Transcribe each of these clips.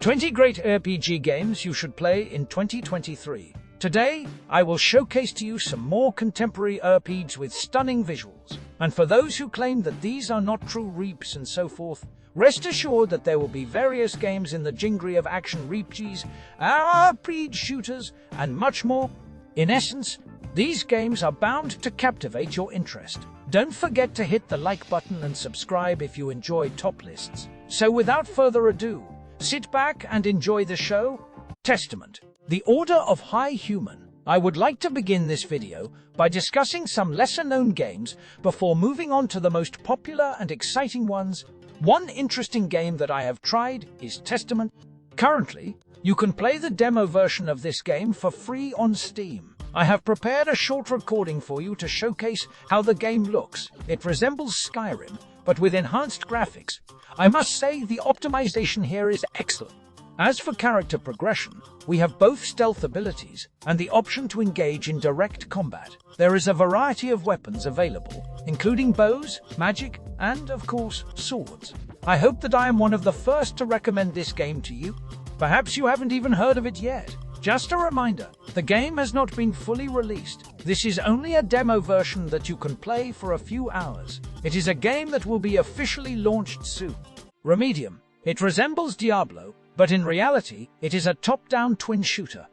20 great RPG games you should play in 2023. Today, I will showcase to you some more contemporary RPGs with stunning visuals. And for those who claim that these are not true RPGs and so forth, rest assured that there will be various games in the genre of action RPGs, RPG shooters, and much more. In essence, these games are bound to captivate your interest. Don't forget to hit the like button and subscribe if you enjoy top lists. So without further ado, sit back and enjoy the show. Testament. The Order of High Human. I would like to begin this video by discussing some lesser-known games before moving on to the most popular and exciting ones. One interesting game that I have tried is Testament. Currently, you can play the demo version of this game for free on Steam. I have prepared a short recording for you to showcase how the game looks. It resembles Skyrim, but with enhanced graphics. I must say the optimization here is excellent. As for character progression, we have both stealth abilities and the option to engage in direct combat. There is a variety of weapons available, including bows, magic, and, of course, swords. I hope that I am one of the first to recommend this game to you. Perhaps you haven't even heard of it yet. Just a reminder, the game has not been fully released. This is only a demo version that you can play for a few hours. It is a game that will be officially launched soon. Remedium. It resembles Diablo, but in reality, it is a top-down twin shooter.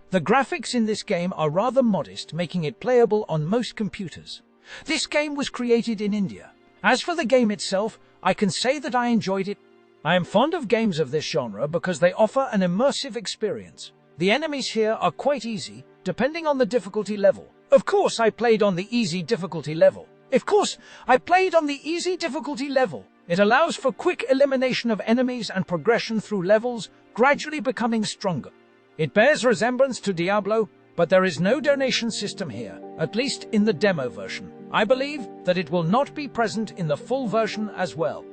The graphics in this game are rather modest, making it playable on most computers. This game was created in India. As for the game itself, I can say that I enjoyed it. I am fond of games of this genre because they offer an immersive experience. The enemies here are quite easy, depending on the difficulty level. Of course, I played on the easy difficulty level. It allows for quick elimination of enemies and progression through levels, gradually becoming stronger. It bears resemblance to Diablo, but there is no donation system here, at least in the demo version. I believe that it will not be present in the full version as well.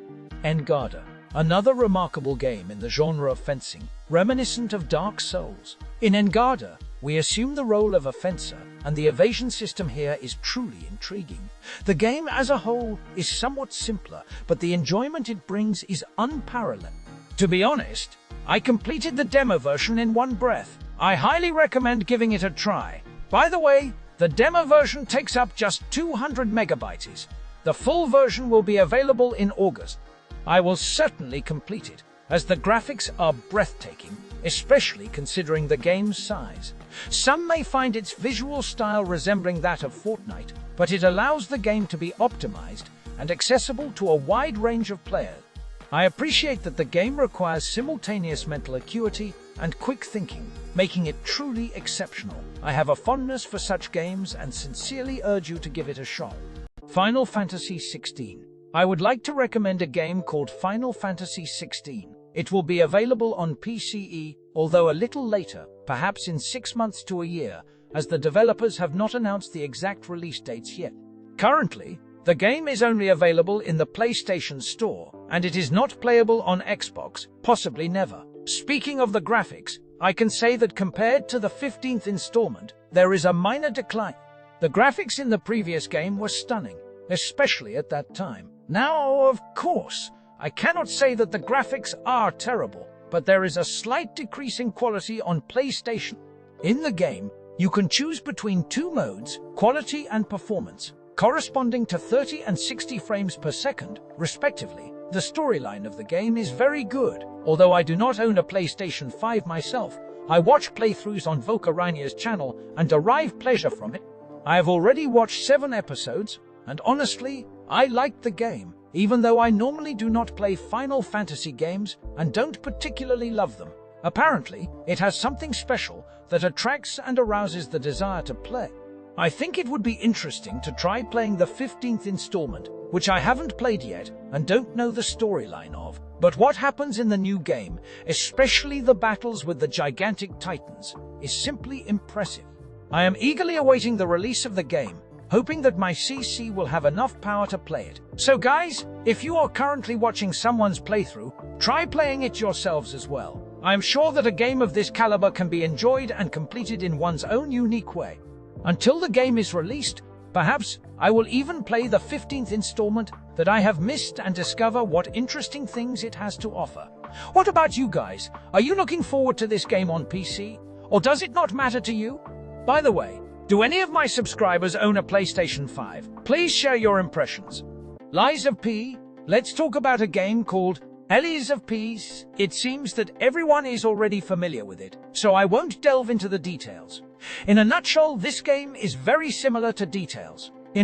Garde. Another remarkable game in the genre of fencing, reminiscent of Dark Souls. In Garde, we assume the role of a fencer, and the evasion system here is truly intriguing. The game as a whole is somewhat simpler, but the enjoyment it brings is unparalleled. To be honest, I completed the demo version in one breath. I highly recommend giving it a try. By the way, the demo version takes up just 200 megabytes. The full version will be available in August. I will certainly complete it, as the graphics are breathtaking, especially considering the game's size. Some may find its visual style resembling that of Fortnite, but it allows the game to be optimized and accessible to a wide range of players. I appreciate that the game requires simultaneous mental acuity and quick thinking, making it truly exceptional. I have a fondness for such games and sincerely urge you to give it a shot. Final Fantasy XVI. I would like to recommend a game called Final Fantasy XVI. It will be available on PCE, although a little later, perhaps in 6 months to a year, as the developers have not announced the exact release dates yet. Currently, the game is only available in the PlayStation Store, and it is not playable on Xbox, possibly never. Speaking of the graphics, I can say that compared to the 15th installment, there is a minor decline. The graphics in the previous game were stunning, especially at that time. Now, of course, I cannot say that the graphics are terrible, but there is a slight decrease in quality on PlayStation. In the game, you can choose between two modes, quality and performance, corresponding to 30 and 60 frames per second, respectively. The storyline of the game is very good. Although I do not own a PlayStation 5 myself, I watch playthroughs on Vokarinia's channel and derive pleasure from it. I have already watched 7 episodes, and honestly, I liked the game, even though I normally do not play Final Fantasy games and don't particularly love them. Apparently, it has something special that attracts and arouses the desire to play. I think it would be interesting to try playing the 15th installment, which I haven't played yet and don't know the storyline of. But what happens in the new game, especially the battles with the gigantic titans, is simply impressive. I am eagerly awaiting the release of the game, hoping that my CC will have enough power to play it. So guys, if you are currently watching someone's playthrough, try playing it yourselves as well. I am sure that a game of this caliber can be enjoyed and completed in one's own unique way. Until the game is released, perhaps I will even play the 15th installment that I have missed and discover what interesting things it has to offer. What about you guys? Are you looking forward to this game on PC? Or does it not matter to you? By the way, do any of my subscribers own a PlayStation 5? Please share your impressions. Lies of P, let's talk about a game called Lies of Peace. It seems that everyone is already familiar with it, so I won't delve into the details. In a nutshell, this game is very similar to Dutiful,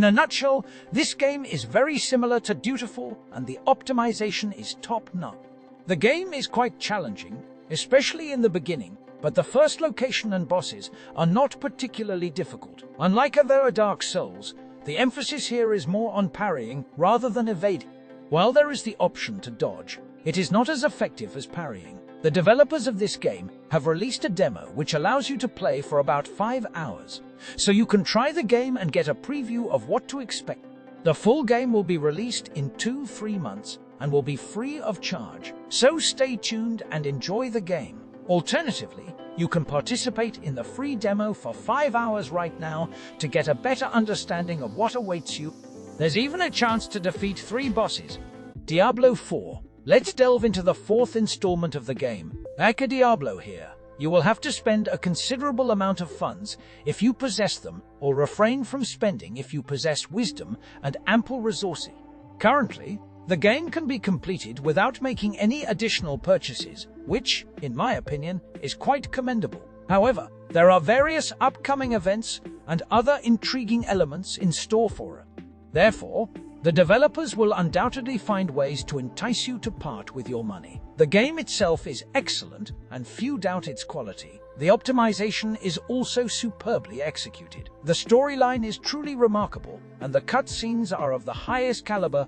and the optimization is top-notch. The game is quite challenging, especially in the beginning, but the first location and bosses are not particularly difficult. Unlike other Dark Souls, the emphasis here is more on parrying rather than evading. While there is the option to dodge, it is not as effective as parrying. The developers of this game have released a demo which allows you to play for about 5 hours, so you can try the game and get a preview of what to expect. The full game will be released in 2-3 months and will be free of charge, so stay tuned and enjoy the game. Alternatively, you can participate in the free demo for 5 hours right now to get a better understanding of what awaits you. There's even a chance to defeat 3 bosses. Diablo 4. Let's delve into the 4th installment of the game. Like a Diablo here, you will have to spend a considerable amount of funds if you possess them, or refrain from spending if you possess wisdom and ample resources. Currently, the game can be completed without making any additional purchases, which, in my opinion, is quite commendable. However, there are various upcoming events and other intriguing elements in store for it. Therefore, the developers will undoubtedly find ways to entice you to part with your money. The game itself is excellent, and few doubt its quality. The optimization is also superbly executed. The storyline is truly remarkable, and the cutscenes are of the highest caliber.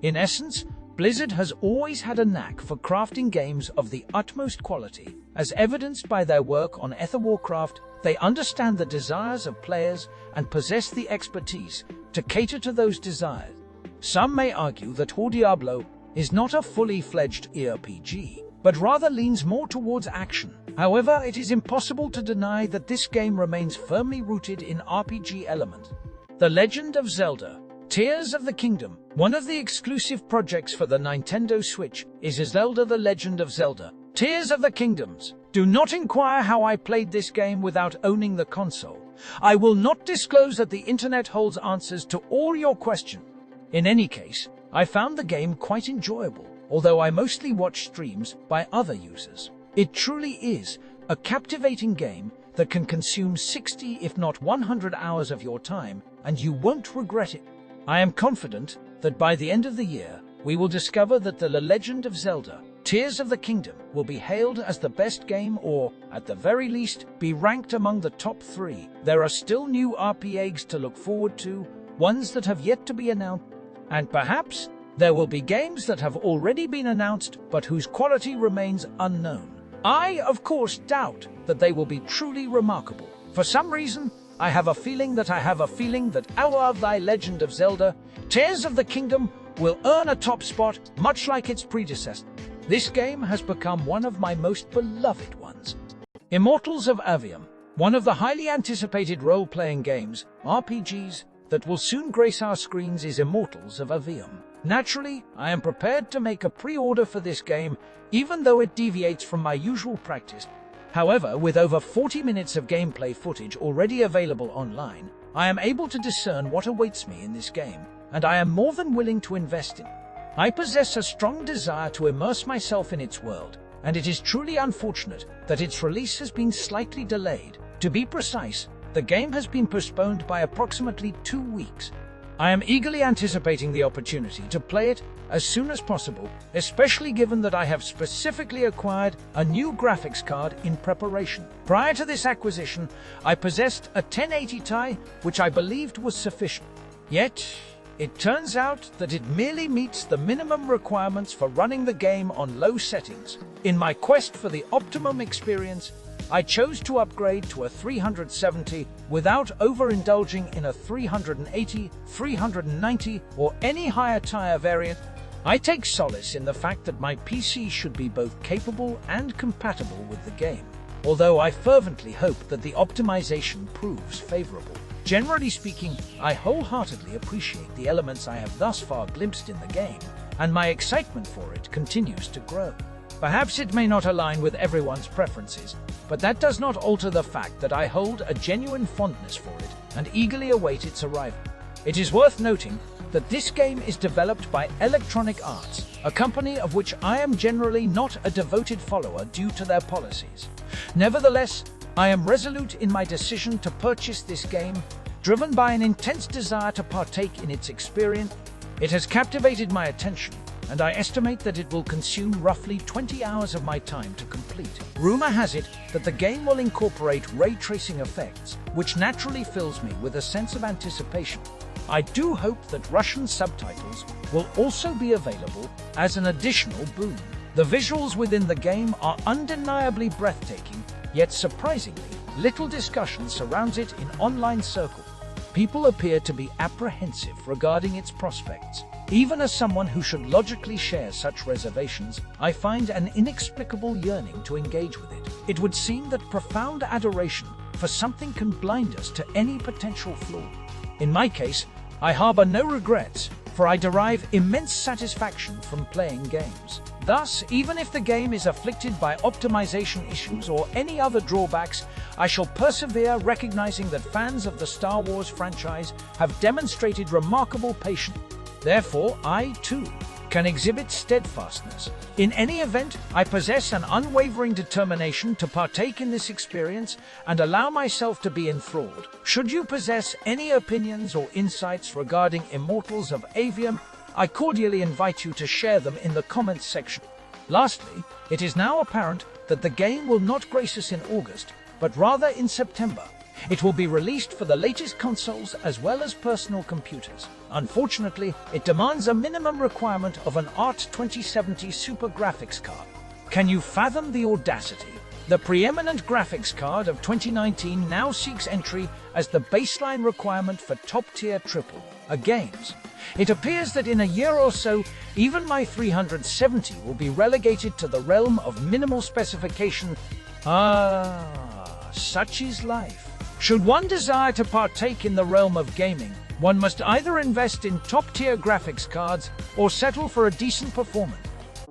In essence, Blizzard has always had a knack for crafting games of the utmost quality. As evidenced by their work on Warcraft, they understand the desires of players and possess the expertise to cater to those desires. Some may argue that Diablo is not a fully fledged RPG, but rather leans more towards action. However, it is impossible to deny that this game remains firmly rooted in RPG elements. The Legend of Zelda: Tears of the Kingdom, one of the exclusive projects for the Nintendo Switch, is Zelda: The Legend of Zelda: Tears of the Kingdoms. Do not inquire how I played this game without owning the console. I will not disclose that the internet holds answers to all your questions. In any case, I found the game quite enjoyable, although I mostly watch streams by other users. It truly is a captivating game that can consume 60 if not 100 hours of your time, and you won't regret it. I am confident that by the end of the year, we will discover that The Legend of Zelda: Tears of the Kingdom will be hailed as the best game, or, at the very least, be ranked among the top 3. There are still new RPGs to look forward to, ones that have yet to be announced, and perhaps there will be games that have already been announced but whose quality remains unknown. I, of course, doubt that they will be truly remarkable. For some reason, I have a feeling that our The Legend of Zelda: Tears of the Kingdom will earn a top spot, much like its predecessor. This game has become one of my most beloved ones. Immortals of AVEUM, one of the highly anticipated role-playing games, RPGs, that will soon grace our screens, is Immortals of AVEUM. Naturally, I am prepared to make a pre-order for this game, even though it deviates from my usual practice. However, with over 40 minutes of gameplay footage already available online, I am able to discern what awaits me in this game, and I am more than willing to invest in it. I possess a strong desire to immerse myself in its world, and it is truly unfortunate that its release has been slightly delayed. To be precise, the game has been postponed by approximately 2 weeks. I am eagerly anticipating the opportunity to play it as soon as possible, especially given that I have specifically acquired a new graphics card in preparation. Prior to this acquisition, I possessed a 1080 Ti, which I believed was sufficient. Yet, it turns out that it merely meets the minimum requirements for running the game on low settings. In my quest for the optimum experience, I chose to upgrade to a 370 without overindulging in a 380, 390, or any higher tier variant. I take solace in the fact that my PC should be both capable and compatible with the game, although I fervently hope that the optimization proves favorable. Generally speaking, I wholeheartedly appreciate the elements I have thus far glimpsed in the game, and my excitement for it continues to grow. Perhaps it may not align with everyone's preferences, but that does not alter the fact that I hold a genuine fondness for it and eagerly await its arrival. It is worth noting that this game is developed by Electronic Arts, a company of which I am generally not a devoted follower due to their policies. Nevertheless, I am resolute in my decision to purchase this game, driven by an intense desire to partake in its experience. It has captivated my attention, and I estimate that it will consume roughly 20 hours of my time to complete. Rumor has it that the game will incorporate ray tracing effects, which naturally fills me with a sense of anticipation. I do hope that Russian subtitles will also be available as an additional boon. The visuals within the game are undeniably breathtaking, yet surprisingly, little discussion surrounds it in online circles. People appear to be apprehensive regarding its prospects. Even as someone who should logically share such reservations, I find an inexplicable yearning to engage with it. It would seem that profound adoration for something can blind us to any potential flaw. In my case, I harbor no regrets, for I derive immense satisfaction from playing games. Thus, even if the game is afflicted by optimization issues or any other drawbacks, I shall persevere, recognizing that fans of the Star Wars franchise have demonstrated remarkable patience. Therefore, I, too, can exhibit steadfastness. In any event, I possess an unwavering determination to partake in this experience and allow myself to be enthralled. Should you possess any opinions or insights regarding Immortals of AVEUM, I cordially invite you to share them in the comments section. Lastly, it is now apparent that the game will not grace us in August, but rather in September. It will be released for the latest consoles as well as personal computers. Unfortunately, it demands a minimum requirement of an RT 2070 Super graphics card. Can you fathom the audacity? The preeminent graphics card of 2019 now seeks entry as the baseline requirement for top-tier AAA games. It appears that in a year or so, even my 370 will be relegated to the realm of minimal specification. Such is life. Should one desire to partake in the realm of gaming, one must either invest in top-tier graphics cards or settle for a decent performance.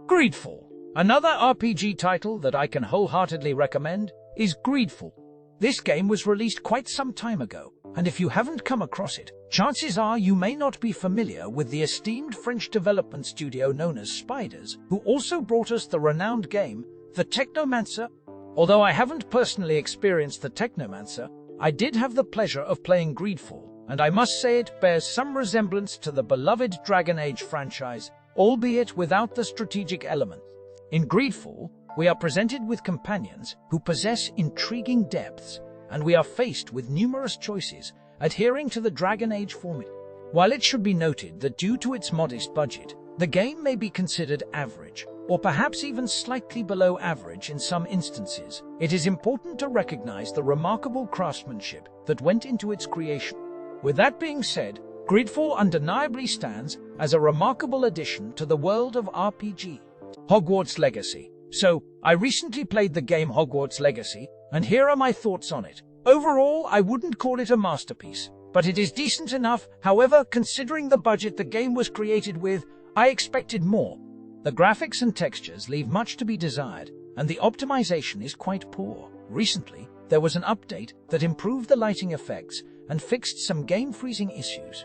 GREEDFALL. Another RPG title that I can wholeheartedly recommend is GREEDFALL. This game was released quite some time ago, and if you haven't come across it, chances are you may not be familiar with the esteemed French development studio known as Spiders, who also brought us the renowned game, The Technomancer. Although I haven't personally experienced The Technomancer, I did have the pleasure of playing GREEDFALL, and I must say it bears some resemblance to the beloved Dragon Age franchise, albeit without the strategic element. In GREEDFALL, we are presented with companions who possess intriguing depths, and we are faced with numerous choices adhering to the Dragon Age formula. While it should be noted that due to its modest budget, the game may be considered average, or perhaps even slightly below average in some instances, it is important to recognize the remarkable craftsmanship that went into its creation. With that being said, GREEDFALL undeniably stands as a remarkable addition to the world of RPG. Hogwarts Legacy. So, I recently played the game Hogwarts Legacy, and here are my thoughts on it. Overall, I wouldn't call it a masterpiece, but it is decent enough. However, considering the budget the game was created with, I expected more. The graphics and textures leave much to be desired, and the optimization is quite poor. Recently, there was an update that improved the lighting effects and fixed some game-freezing issues.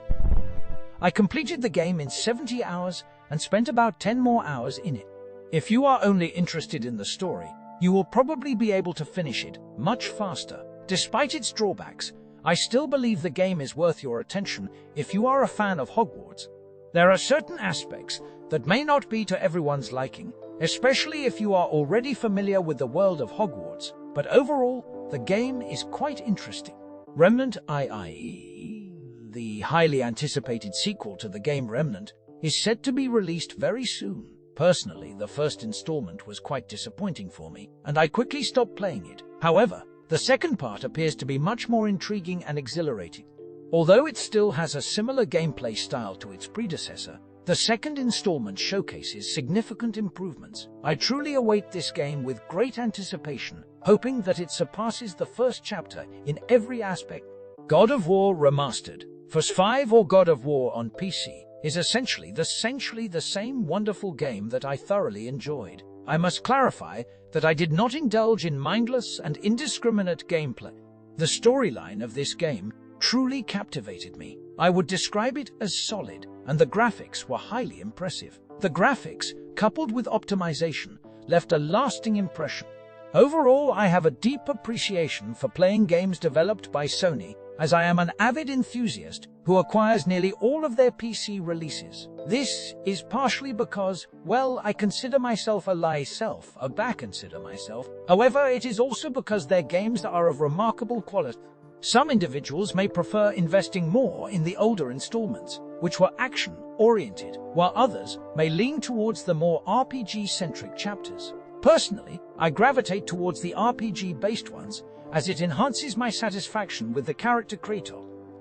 I completed the game in 70 hours and spent about 10 more hours in it. If you are only interested in the story, you will probably be able to finish it much faster. Despite its drawbacks, I still believe the game is worth your attention if you are a fan of Hogwarts. There are certain aspects that may not be to everyone's liking, especially if you are already familiar with the world of Hogwarts, but overall, the game is quite interesting. Remnant II, the highly anticipated sequel to the game Remnant, is set to be released very soon. Personally, the first installment was quite disappointing for me, and I quickly stopped playing it. However, the second part appears to be much more intriguing and exhilarating. Although it still has a similar gameplay style to its predecessor, the second installment showcases significant improvements. I truly await this game with great anticipation, hoping that it surpasses the first chapter in every aspect. God of War Remastered, for PS5 or God of War on PC, is essentially the same wonderful game that I thoroughly enjoyed. I must clarify that I did not indulge in mindless and indiscriminate gameplay. The storyline of this game truly captivated me. I would describe it as solid, and the graphics were highly impressive. The graphics, coupled with optimization, left a lasting impression. Overall, I have a deep appreciation for playing games developed by Sony, as I am an avid enthusiast who acquires nearly all of their PC releases. This is partially because, well, I consider myself a back consider myself. However, it is also because their games are of remarkable quality. Some individuals may prefer investing more in the older installments, which were action-oriented, while others may lean towards the more RPG-centric chapters. Personally, I gravitate towards the RPG-based ones, as it enhances my satisfaction with the character creator.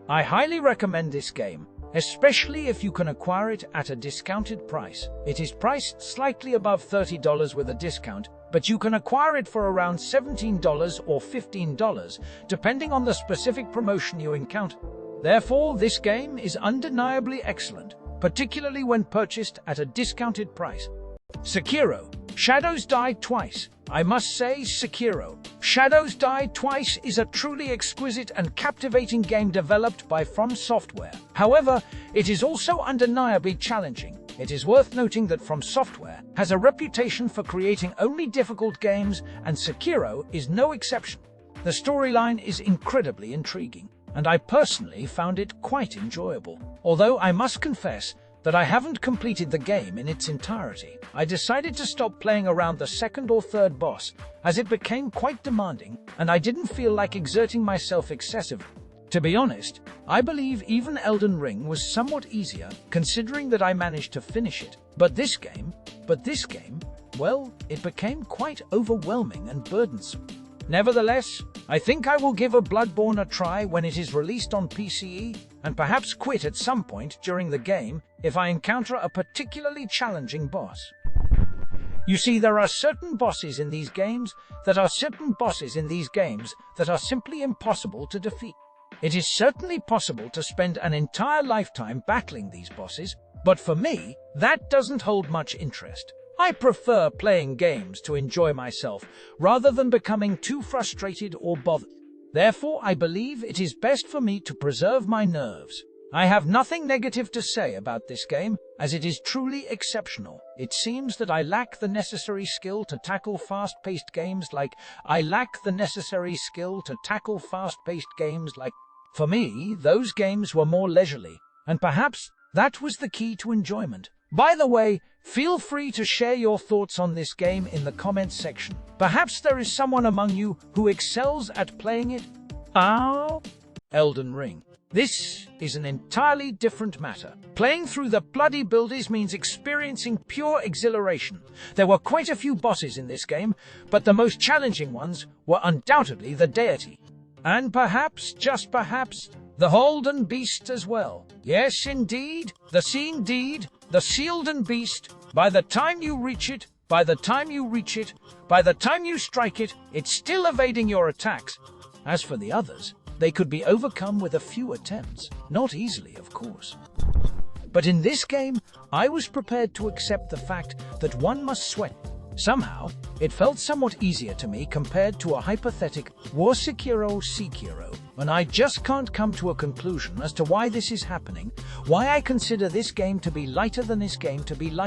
I highly recommend this game, especially if you can acquire it at a discounted price. It is priced slightly above $30 with a discount, but you can acquire it for around $17 or $15, depending on the specific promotion you encounter. Therefore, this game is undeniably excellent, particularly when purchased at a discounted price. Sekiro: Shadows Die Twice. I must say, Sekiro: Shadows Die Twice is a truly exquisite and captivating game developed by From Software. However, it is also undeniably challenging. It is worth noting that From Software has a reputation for creating only difficult games, and Sekiro is no exception. The storyline is incredibly intriguing, and I personally found it quite enjoyable. Although I must confess that I haven't completed the game in its entirety. I decided to stop playing around the second or third boss, as it became quite demanding, and I didn't feel like exerting myself excessively. To be honest, I believe even Elden Ring was somewhat easier, considering that I managed to finish it. But this game, well, it became quite overwhelming and burdensome. Nevertheless, I think I will give a Bloodborne a try when it is released on PCE, and perhaps quit at some point during the game if I encounter a particularly challenging boss. You see, there are certain bosses in these games that are simply impossible to defeat. It is certainly possible to spend an entire lifetime battling these bosses, but for me, that doesn't hold much interest. I prefer playing games to enjoy myself, rather than becoming too frustrated or bothered. Therefore, I believe it is best for me to preserve my nerves. I have nothing negative to say about this game, as it is truly exceptional. It seems that I lack the necessary skill to tackle fast-paced games like For me, those games were more leisurely, and perhaps that was the key to enjoyment. By the way, feel free to share your thoughts on this game in the comments section. Perhaps there is someone among you who excels at playing it. Elden Ring. This is an entirely different matter. Playing through the bloody builders means experiencing pure exhilaration. There were quite a few bosses in this game, but the most challenging ones were undoubtedly the deity. And perhaps, just perhaps, the Holden Beast as well. Yes, indeed, the Sealden Beast. By the time you strike it, it's still evading your attacks. As for the others, they could be overcome with a few attempts. Not easily, of course. But in this game, I was prepared to accept the fact that one must sweat. Somehow, it felt somewhat easier to me compared to a hypothetical War Sekiro, and I just can't come to a conclusion as to why this is happening, why I consider this game to be lighter than Sekiro.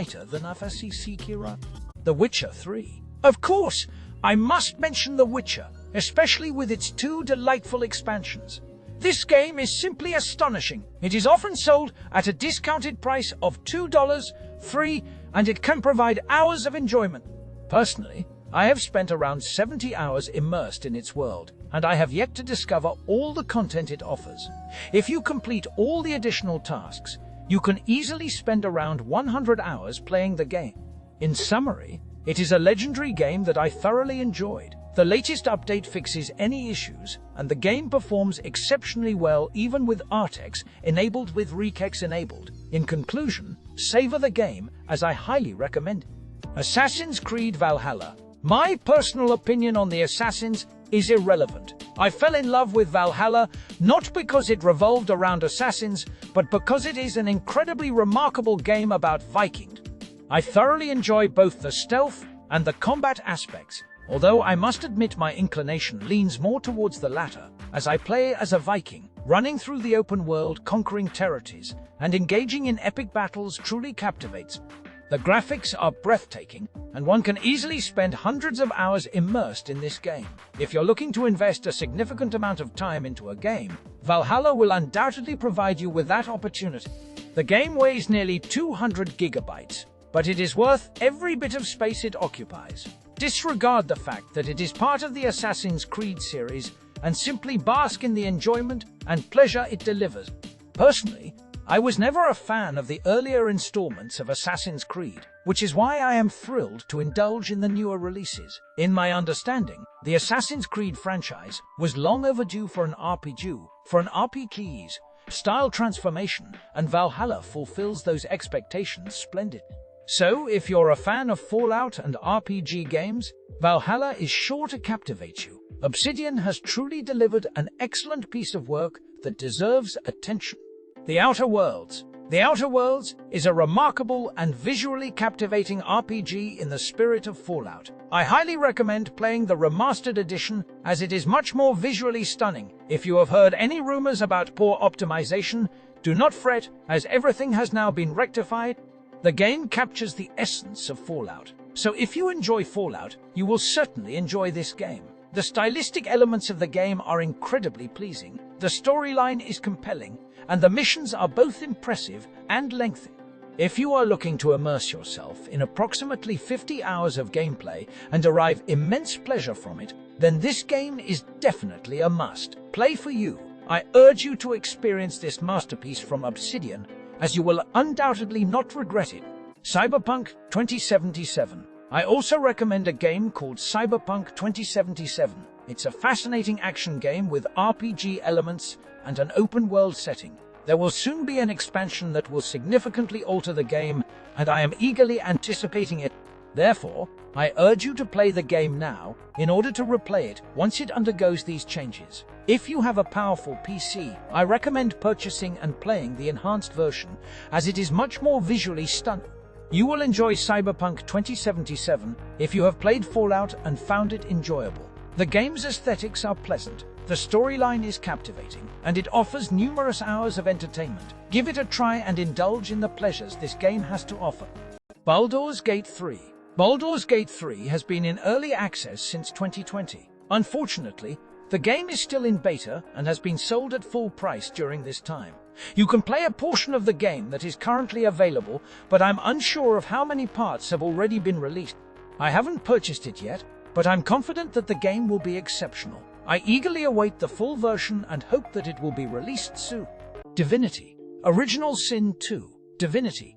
The Witcher 3. Of course, I must mention The Witcher, especially with its 2 delightful expansions. This game is simply astonishing. It is often sold at a discounted price of $2, free, and it can provide hours of enjoyment. Personally, I have spent around 70 hours immersed in its world, and I have yet to discover all the content it offers. If you complete all the additional tasks, you can easily spend around 100 hours playing the game. In summary, it is a legendary game that I thoroughly enjoyed. The latest update fixes any issues, and the game performs exceptionally well even with Artex enabled with Rekex enabled. In conclusion, savor the game, as I highly recommend it. Assassin's Creed Valhalla. My personal opinion on the Assassins is irrelevant. I fell in love with Valhalla not because it revolved around assassins, but because it is an incredibly remarkable game about Vikings. I thoroughly enjoy both the stealth and the combat aspects, although I must admit my inclination leans more towards the latter, as I play as a Viking, running through the open world, conquering territories, and engaging in epic battles truly captivates. The graphics are breathtaking, and one can easily spend hundreds of hours immersed in this game. If you're looking to invest a significant amount of time into a game, Valhalla will undoubtedly provide you with that opportunity. The game weighs nearly 200 gigabytes, but it is worth every bit of space it occupies. Disregard the fact that it is part of the Assassin's Creed series and simply bask in the enjoyment and pleasure it delivers. Personally, I was never a fan of the earlier installments of Assassin's Creed, which is why I am thrilled to indulge in the newer releases. In my understanding, the Assassin's Creed franchise was long overdue for an RPG style transformation, and Valhalla fulfills those expectations splendidly. So, if you're a fan of Fallout and RPG games, Valhalla is sure to captivate you. Obsidian has truly delivered an excellent piece of work that deserves attention. The Outer Worlds. The Outer Worlds is a remarkable and visually captivating RPG in the spirit of Fallout. I highly recommend playing the Remastered edition, as it is much more visually stunning. If you have heard any rumors about poor optimization, do not fret, as everything has now been rectified. The game captures the essence of Fallout, so if you enjoy Fallout, you will certainly enjoy this game. The stylistic elements of the game are incredibly pleasing, the storyline is compelling, and the missions are both impressive and lengthy. If you are looking to immerse yourself in approximately 50 hours of gameplay and derive immense pleasure from it, then this game is definitely a must. Play for you. I urge you to experience this masterpiece from Obsidian, as you will undoubtedly not regret it. Cyberpunk 2077. I also recommend a game called Cyberpunk 2077. It's a fascinating action game with RPG elements and an open-world setting. There will soon be an expansion that will significantly alter the game, and I am eagerly anticipating it. Therefore, I urge you to play the game now in order to replay it once it undergoes these changes. If you have a powerful PC, I recommend purchasing and playing the enhanced version, as it is much more visually stunning. You will enjoy Cyberpunk 2077 if you have played Fallout and found it enjoyable. The game's aesthetics are pleasant, the storyline is captivating, and it offers numerous hours of entertainment. Give it a try and indulge in the pleasures this game has to offer. Baldurs Gate 3. Baldurs Gate 3 has been in early access since 2020. Unfortunately, the game is still in beta and has been sold at full price during this time. You can play a portion of the game that is currently available, but I'm unsure of how many parts have already been released. I haven't purchased it yet, but I'm confident that the game will be exceptional. I eagerly await the full version and hope that it will be released soon. Divinity Original Sin 2. Divinity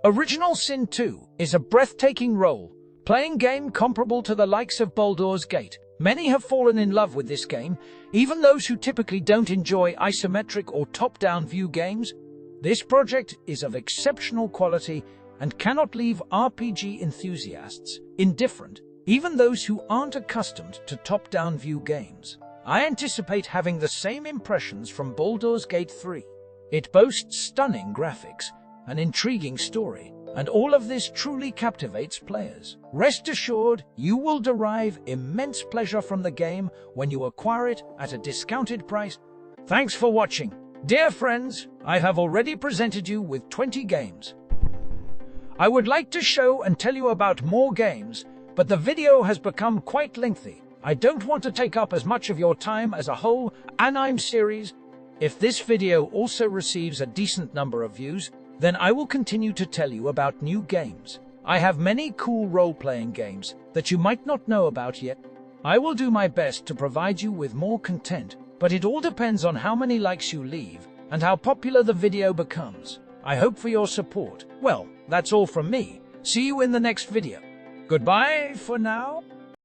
Original Sin 2 is a breathtaking role-playing game comparable to the likes of Baldur's Gate. Many have fallen in love with this game, even those who typically don't enjoy isometric or top-down view games. This project is of exceptional quality and cannot leave RPG enthusiasts indifferent, even those who aren't accustomed to top-down view games. I anticipate having the same impressions from Baldur's Gate 3. It boasts stunning graphics, an intriguing story, and all of this truly captivates players. Rest assured, you will derive immense pleasure from the game when you acquire it at a discounted price. Thanks for watching. Dear friends, I have already presented you with 20 games. I would like to show and tell you about more games, but the video has become quite lengthy. I don't want to take up as much of your time as a whole anime series. If this video also receives a decent number of views, then I will continue to tell you about new games. I have many cool role-playing games that you might not know about yet. I will do my best to provide you with more content, but it all depends on how many likes you leave and how popular the video becomes. I hope for your support. Well, that's all from me. See you in the next video. Goodbye for now.